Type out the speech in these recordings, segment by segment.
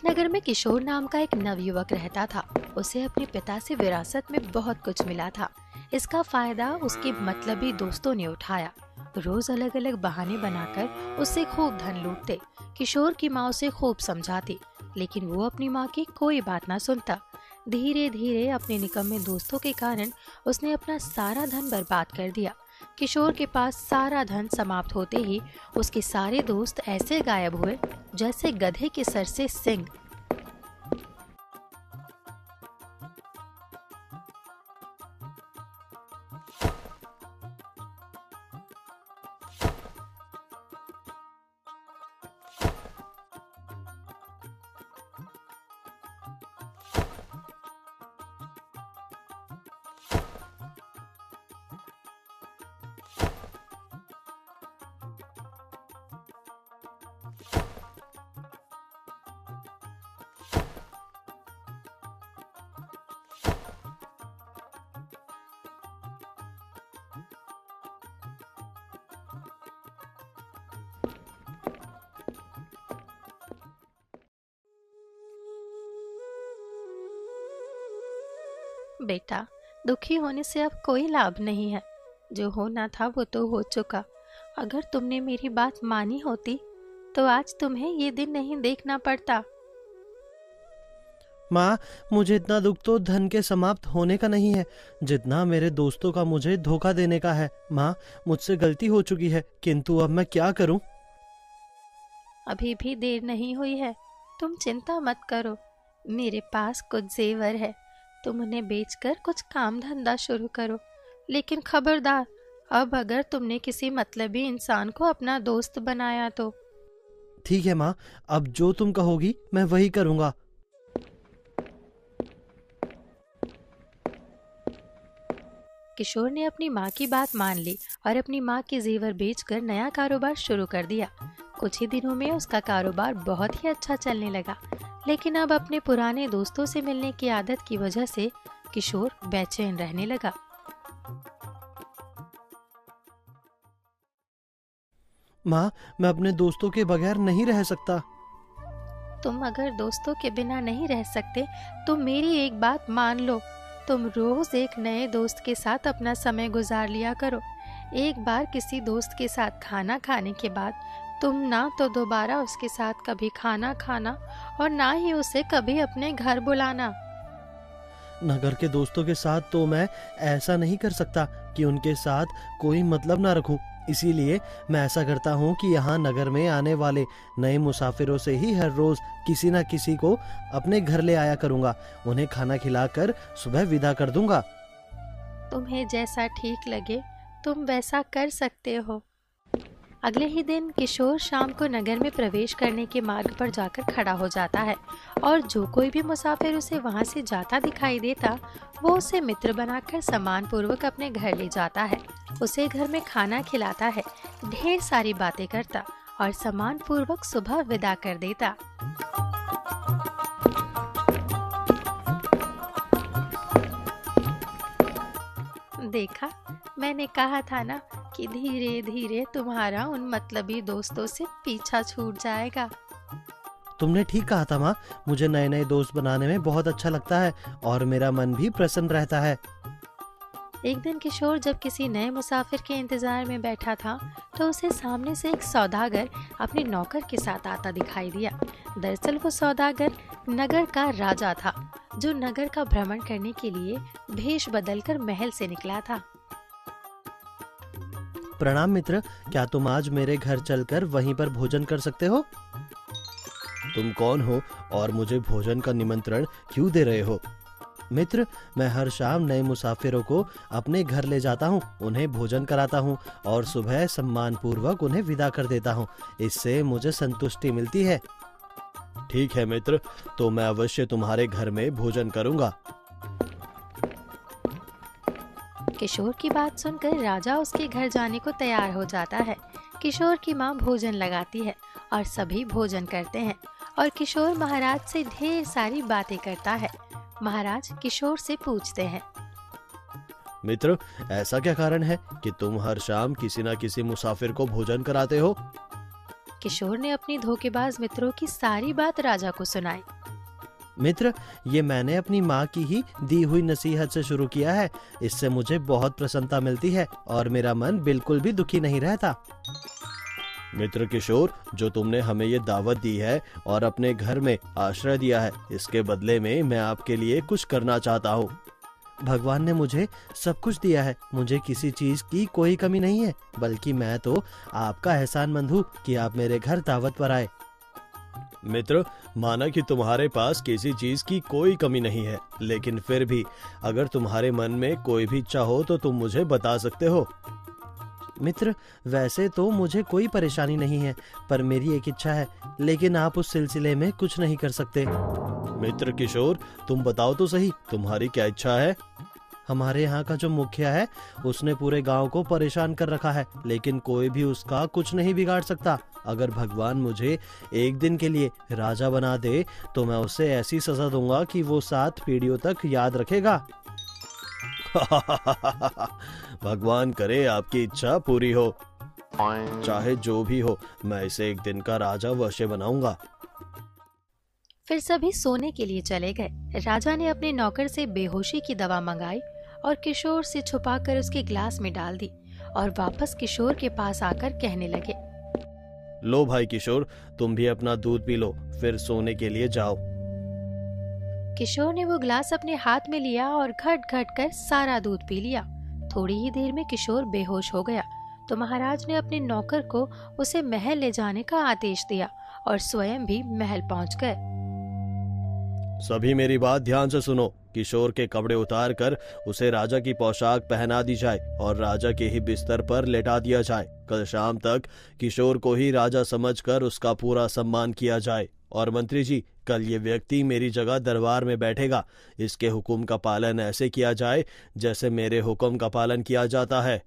एक नगर में किशोर नाम का एक नवयुवक रहता था। उसे अपने पिता से विरासत में बहुत कुछ मिला था। इसका फायदा उसके मतलबी दोस्तों ने उठाया। रोज अलग अलग बहाने बनाकर उससे खूब धन लूटते। किशोर की माँ उसे खूब समझाती, लेकिन वो अपनी माँ की कोई बात ना सुनता। धीरे धीरे अपने निकम्मे दोस्तों के कारण उसने अपना सारा धन बर्बाद कर दिया। किशोर के पास सारा धन समाप्त होते ही उसके सारे दोस्त ऐसे गायब हुए जैसे गधे के सर से सींग। बेटा, दुखी होने से अब कोई लाभ नहीं है। जो होना था वो तो हो चुका। अगर तुमने मेरी बात मानी होती तो आज तुम्हें ये दिन नहीं देखना पड़ता। माँ, मुझे इतना दुख तो धन के समाप्त होने का नहीं है जितना मेरे दोस्तों का मुझे धोखा देने का है। माँ, मुझसे गलती हो चुकी है, किंतु अब मैं क्या करूँ? अभी भी देर नहीं हुई है। तुम चिंता मत करो। मेरे पास कुछ जेवर है। तुम उन्हें बेचकर कुछ काम धंधा शुरू करो। लेकिन खबरदार, अब अगर तुमने किसी मतलबी इंसान को अपना दोस्त बनाया तो। ठीक है माँ, अब जो तुम कहोगी मैं वही करूँगा। किशोर ने अपनी माँ की बात मान ली और अपनी माँ के जेवर बेचकर नया कारोबार शुरू कर दिया। कुछ ही दिनों में उसका कारोबार बहुत ही अच्छा चलने लगा। लेकिन अब अपने पुराने दोस्तों से मिलने की आदत की वजह से किशोर बेचैन रहने लगा। माँ, मैं अपने दोस्तों के बगैर नहीं रह सकता। तुम अगर दोस्तों के बिना नहीं रह सकते तो मेरी एक बात मान लो। तुम रोज एक नए दोस्त के साथ अपना समय गुजार लिया करो। एक बार किसी दोस्त के साथ खाना खाने के बाद तुम ना तो दोबारा उसके साथ कभी खाना खाना और ना ही उसे कभी अपने घर बुलाना। नगर के दोस्तों के साथ तो मैं ऐसा नहीं कर सकता कि उनके साथ कोई मतलब ना रखूं। इसीलिए मैं ऐसा करता हूं कि यहाँ नगर में आने वाले नए मुसाफिरों से ही हर रोज किसी न किसी को अपने घर ले आया करूंगा। उन्हें खाना खिलाकर सुबह विदा कर दूंगा। तुम्हें जैसा ठीक लगे तुम वैसा कर सकते हो। अगले ही दिन किशोर शाम को नगर में प्रवेश करने के मार्ग पर जाकर खड़ा हो जाता है और जो कोई भी मुसाफिर उसे वहां से जाता दिखाई देता वो उसे मित्र बनाकर सम्मान पूर्वक अपने घर ले जाता है। उसे घर में खाना खिलाता है, ढेर सारी बातें करता और सम्मान पूर्वक सुबह विदा कर देता। देखा, मैंने कहा था ना कि धीरे धीरे तुम्हारा उन मतलबी दोस्तों से पीछा छूट जाएगा। तुमने ठीक कहा था माँ, मुझे नए नए दोस्त बनाने में बहुत अच्छा लगता है और मेरा मन भी प्रसन्न रहता है। एक दिन किशोर जब किसी नए मुसाफिर के इंतजार में बैठा था तो उसे सामने से एक सौदागर अपने नौकर के साथ आता दिखाई दिया। दरअसल वो सौदागर नगर का राजा था जो नगर का भ्रमण करने के लिए भेष बदलकर महल से निकला था। प्रणाम मित्र, क्या तुम आज मेरे घर चलकर वहीं पर भोजन कर सकते हो? तुम कौन हो और मुझे भोजन का निमंत्रण क्यों दे रहे हो? मित्र, मैं हर शाम नए मुसाफिरों को अपने घर ले जाता हूँ, उन्हें भोजन कराता हूँ और सुबह सम्मान पूर्वक उन्हें विदा कर देता हूँ। इससे मुझे संतुष्टि मिलती है। ठीक है मित्र, तो मैं अवश्य तुम्हारे घर में भोजन करूंगा। किशोर की बात सुनकर राजा उसके घर जाने को तैयार हो जाता है। किशोर की माँ भोजन लगाती है और सभी भोजन करते हैं और किशोर महाराज से ढेर सारी बातें करता है। महाराज किशोर से पूछते हैं, मित्र, ऐसा क्या कारण है कि तुम हर शाम किसी न किसी मुसाफिर को भोजन कराते हो? किशोर ने अपनी धोखेबाज मित्रों की सारी बात राजा को सुनाई। मित्र, ये मैंने अपनी माँ की ही दी हुई नसीहत से शुरू किया है। इससे मुझे बहुत प्रसन्नता मिलती है और मेरा मन बिल्कुल भी दुखी नहीं रहता। मित्र किशोर, जो तुमने हमें ये दावत दी है और अपने घर में आश्रय दिया है, इसके बदले में मैं आपके लिए कुछ करना चाहता हूँ। भगवान ने मुझे सब कुछ दिया है, मुझे किसी चीज की कोई कमी नहीं है, बल्कि मैं तो आपका एहसानमंद हूँ कि आप मेरे घर दावत पर आए। मित्र, माना कि तुम्हारे पास किसी चीज की कोई कमी नहीं है, लेकिन फिर भी अगर तुम्हारे मन में कोई भी इच्छा हो तो तुम मुझे बता सकते हो। मित्र, वैसे तो मुझे कोई परेशानी नहीं है, पर मेरी एक इच्छा है, लेकिन आप उस सिलसिले में कुछ नहीं कर सकते। मित्र किशोर, तुम बताओ तो सही, तुम्हारी क्या इच्छा है? हमारे यहाँ का जो मुखिया है, उसने पूरे गांव को परेशान कर रखा है, लेकिन कोई भी उसका कुछ नहीं बिगाड़ सकता। अगर भगवान मुझे एक दिन के लिए राजा बना दे तो मैं उसे ऐसी सजा दूंगा कि वो 7 पीढ़ियों तक याद रखेगा। भगवान करे आपकी इच्छा पूरी हो। चाहे जो भी हो, मैं इसे एक दिन का राजा अवश्य बनाऊंगा। फिर सभी सोने के लिए चले गए। राजा ने अपने नौकर से बेहोशी की दवा मंगाई और किशोर से छुपाकर उसके ग्लास में डाल दी और वापस किशोर के पास आकर कहने लगे, लो भाई किशोर, तुम भी अपना दूध पी लो, फिर सोने के लिए जाओ। किशोर ने वो ग्लास अपने हाथ में लिया और घट घट कर सारा दूध पी लिया। थोड़ी ही देर में किशोर बेहोश हो गया तो महाराज ने अपने नौकर को उसे महल ले जाने का आदेश दिया और स्वयं भी महल पहुंच गए। सभी मेरी बात ध्यान से सुनो। किशोर के कपड़े उतार कर उसे राजा की पोशाक पहना दी जाए और राजा के ही बिस्तर पर लेटा दिया जाए। कल शाम तक किशोर को ही राजा समझकर उसका पूरा सम्मान किया जाए। और मंत्री जी, कल ये व्यक्ति मेरी जगह दरबार में बैठेगा। इसके हुक्म का पालन ऐसे किया जाए जैसे मेरे हुक्म का पालन किया जाता है।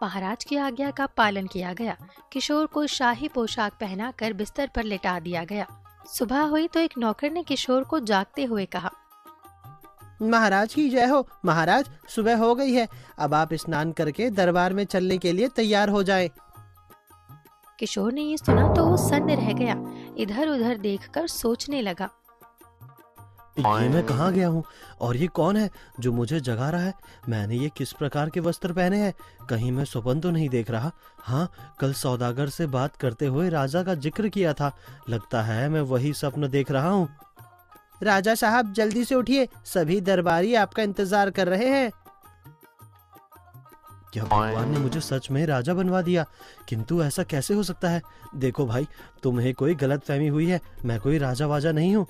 महाराज की आज्ञा का पालन किया गया। किशोर को शाही पोशाक पहनाकर बिस्तर पर लेटा दिया गया। सुबह हुई तो एक नौकर ने किशोर को जागते हुए कहा, महाराज की जय हो। महाराज, सुबह हो गई है, अब आप स्नान करके दरबार में चलने के लिए तैयार हो जाएं। किशोर ने ये सुना तो वो सन्न रह गया। इधर उधर देखकर सोचने लगा, ये मैं कहाँ गया हूँ और ये कौन है जो मुझे जगा रहा है? मैंने ये किस प्रकार के वस्त्र पहने हैं? कहीं मैं स्वप्न तो नहीं देख रहा? हाँ, कल सौदागर से बात करते हुए राजा का जिक्र किया था। लगता है मैं वही स्वप्न देख रहा हूँ। राजा साहब, जल्दी से उठिए, सभी दरबारी आपका इंतजार कर रहे हैं। क्या भगवान ने मुझे सच में राजा बनवा दिया? किंतु ऐसा कैसे हो सकता है? देखो भाई, तुम्हें कोई गलतफहमी हुई है, मैं कोई राजा वाजा नहीं हूँ।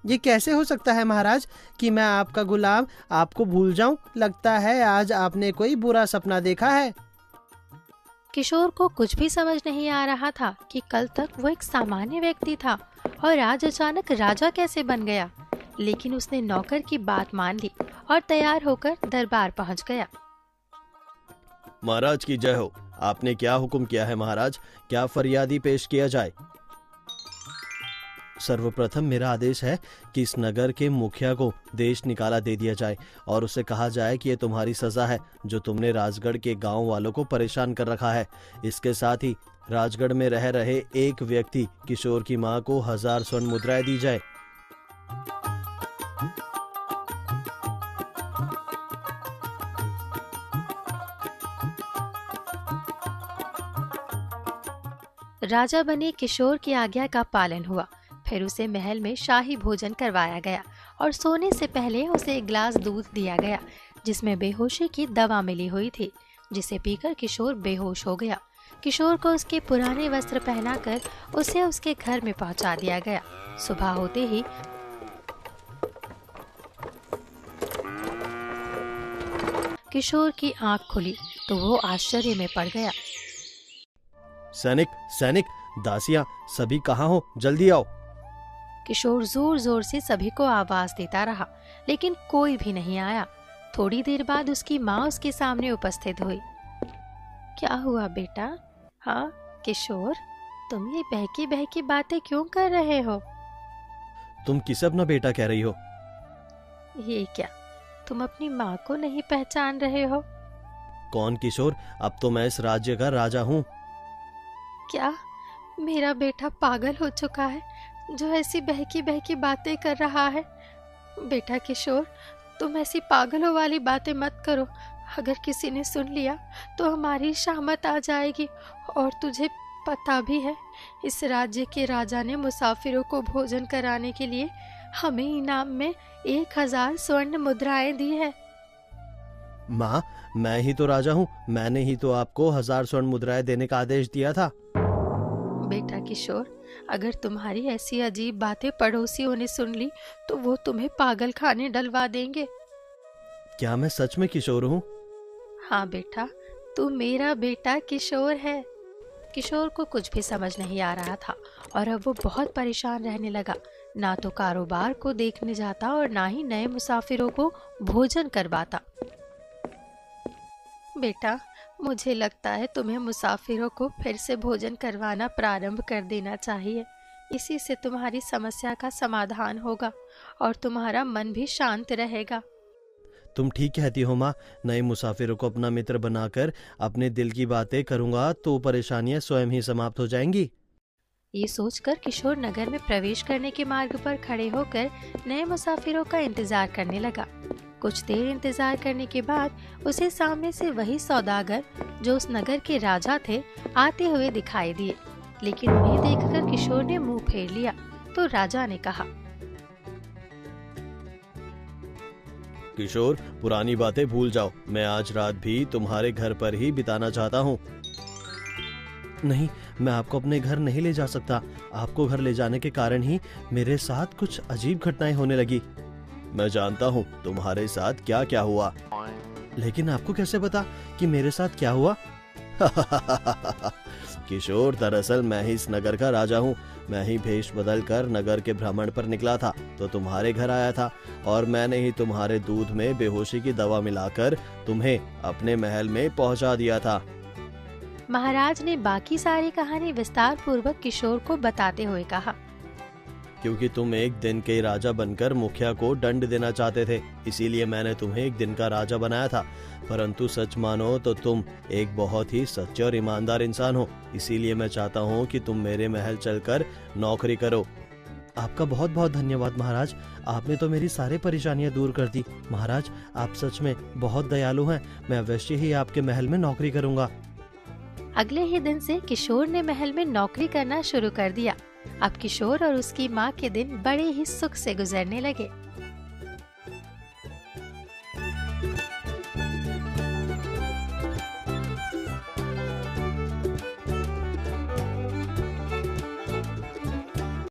ये कैसे हो सकता है महाराज कि मैं आपका गुलाम आपको भूल जाऊं? लगता है आज आपने कोई बुरा सपना देखा है। किशोर को कुछ भी समझ नहीं आ रहा था कि कल तक वो एक सामान्य व्यक्ति था और आज अचानक राजा कैसे बन गया। लेकिन उसने नौकर की बात मान ली और तैयार होकर दरबार पहुंच गया। महाराज की जय हो। आपने क्या हुक्म किया है महाराज? क्या फरियादी पेश किया जाए? सर्वप्रथम मेरा आदेश है कि इस नगर के मुखिया को देश निकाला दे दिया जाए और उसे कहा जाए कि ये तुम्हारी सजा है जो तुमने राजगढ़ के गांव वालों को परेशान कर रखा है। इसके साथ ही राजगढ़ में रह रहे एक व्यक्ति किशोर की मां को 1000 स्वर्ण मुद्राएं दी जाए। राजा बने किशोर की आज्ञा का पालन हुआ। फिर उसे महल में शाही भोजन करवाया गया और सोने से पहले उसे एक गिलास दूध दिया गया जिसमें बेहोशी की दवा मिली हुई थी, जिसे पीकर किशोर बेहोश हो गया। किशोर को उसके पुराने वस्त्र पहनाकर उसे उसके घर में पहुंचा दिया गया। सुबह होते ही किशोर की आंख खुली तो वो आश्चर्य में पड़ गया। सैनिक, सैनिक, दासियां, सभी कहाँ हो? जल्दी आओ। किशोर जोर जोर से सभी को आवाज देता रहा, लेकिन कोई भी नहीं आया। थोड़ी देर बाद उसकी माँ उसके सामने उपस्थित हुई। क्या हुआ बेटा? हाँ किशोर, तुम ये बहकी बहकी बातें क्यों कर रहे हो? तुम किसे अपना बेटा कह रही हो? ये क्या, तुम अपनी माँ को नहीं पहचान रहे हो? कौन किशोर? अब तो मैं इस राज्य का राजा हूँ। क्या मेरा बेटा पागल हो चुका है जो ऐसी बहकी बहकी बातें कर रहा है? बेटा किशोर, तुम ऐसी पागलों वाली बातें मत करो। अगर किसी ने सुन लिया तो हमारी शामत आ जाएगी। और तुझे पता भी है, इस राज्य के राजा ने मुसाफिरों को भोजन कराने के लिए हमें इनाम में 1000 स्वर्ण मुद्राएं दी है। माँ, मैं ही तो राजा हूँ। मैंने ही तो आपको 1000 स्वर्ण मुद्राएं देने का आदेश दिया था। बेटा किशोर, अगर तुम्हारी ऐसी अजीब बातें पड़ोसियों ने सुन ली तो वो तुम्हें पागल खाने डलवा देंगे। क्या मैं सच में किशोर हूँ? हाँ बेटा, तू मेरा बेटा किशोर है। किशोर को कुछ भी समझ नहीं आ रहा था और अब वो बहुत परेशान रहने लगा। ना तो कारोबार को देखने जाता और ना ही नए मुसाफिरों को भोजन करवाता। बेटा, मुझे लगता है तुम्हें मुसाफिरों को फिर से भोजन करवाना प्रारंभ कर देना चाहिए। इसी से तुम्हारी समस्या का समाधान होगा और तुम्हारा मन भी शांत रहेगा। तुम ठीक कहती हो माँ। नए मुसाफिरों को अपना मित्र बनाकर अपने दिल की बातें करूंगा तो परेशानियां स्वयं ही समाप्त हो जाएंगी। ये सोचकर किशोर नगर में प्रवेश करने के मार्ग पर खड़े होकर नए मुसाफिरों का इंतजार करने लगा। कुछ देर इंतजार करने के बाद उसे सामने से वही सौदागर जो उस नगर के राजा थे आते हुए दिखाई दिए। लेकिन उन्हें देखकर किशोर ने मुंह फेर लिया तो राजा ने कहा, किशोर, पुरानी बातें भूल जाओ। मैं आज रात भी तुम्हारे घर पर ही बिताना चाहता हूँ। नहीं, मैं आपको अपने घर नहीं ले जा सकता। आपको घर ले जाने के कारण ही मेरे साथ कुछ अजीब घटनाएं होने लगी। मैं जानता हूँ तुम्हारे साथ क्या क्या हुआ। लेकिन आपको कैसे पता कि मेरे साथ क्या हुआ? किशोर, दरअसल मैं ही इस नगर का राजा हूँ। मैं ही भेष बदल कर नगर के भ्रमण पर निकला था तो तुम्हारे घर आया था और मैंने ही तुम्हारे दूध में बेहोशी की दवा मिलाकर तुम्हें अपने महल में पहुंचा दिया था। महाराज ने बाकी सारी कहानी विस्तार पूर्वक किशोर को बताते हुए कहा, क्योंकि तुम एक दिन के राजा बनकर मुखिया को दंड देना चाहते थे, इसीलिए मैंने तुम्हें एक दिन का राजा बनाया था। परंतु सच मानो तो तुम एक बहुत ही सच्चे और ईमानदार इंसान हो, इसीलिए मैं चाहता हूँ कि तुम मेरे महल चलकर नौकरी करो। आपका बहुत बहुत धन्यवाद महाराज। आपने तो मेरी सारी परेशानियां दूर कर दी। महाराज, आप सच में बहुत दयालु हैं। मैं अवश्य ही आपके महल में नौकरी करूंगा। अगले ही दिन से किशोर ने महल में नौकरी करना शुरू कर दिया। अब किशोर और उसकी माँ के दिन बड़े ही सुख से गुजरने लगे।